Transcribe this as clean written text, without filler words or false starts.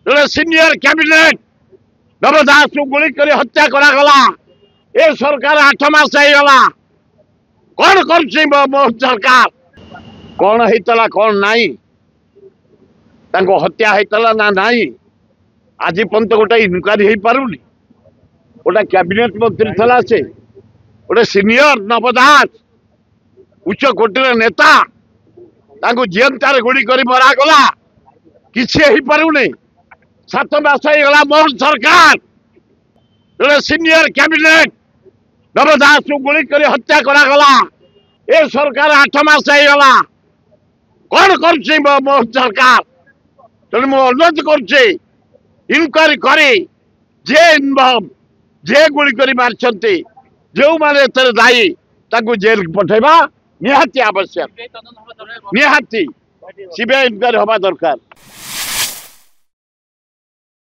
जड़े senior cabinet नव दास को गुली कर हत्या करागला ए सरकार 8 मास गला कौन कर सरकार कौन होता कौन नाई हत्या होता ना नाई आज पर्यंत गोटे इनक्वारी हो पारुनी गोटे कैबिनेट मंत्री था से गोटे सीनियर नव दास उच्च कोटीर नेता जीवंतार गुड़ी कर मरागला किसी हो पारुनी 7 मास गला मोहन सरकार जड़े सीनियर कैबिनेट नव दास को गुली कर हत्या करागला ए सरकार 8 मास गला कौन कर मोहन सरकार तेणु मु अनुरोध कर इनक्वारी करे जे इनवॉल्व जे गुली कर मारी जो मैंने दायी जेल पठेबा निहाती आवश्यक निहाती सीबीआई इनक्वारी हवा दरकार।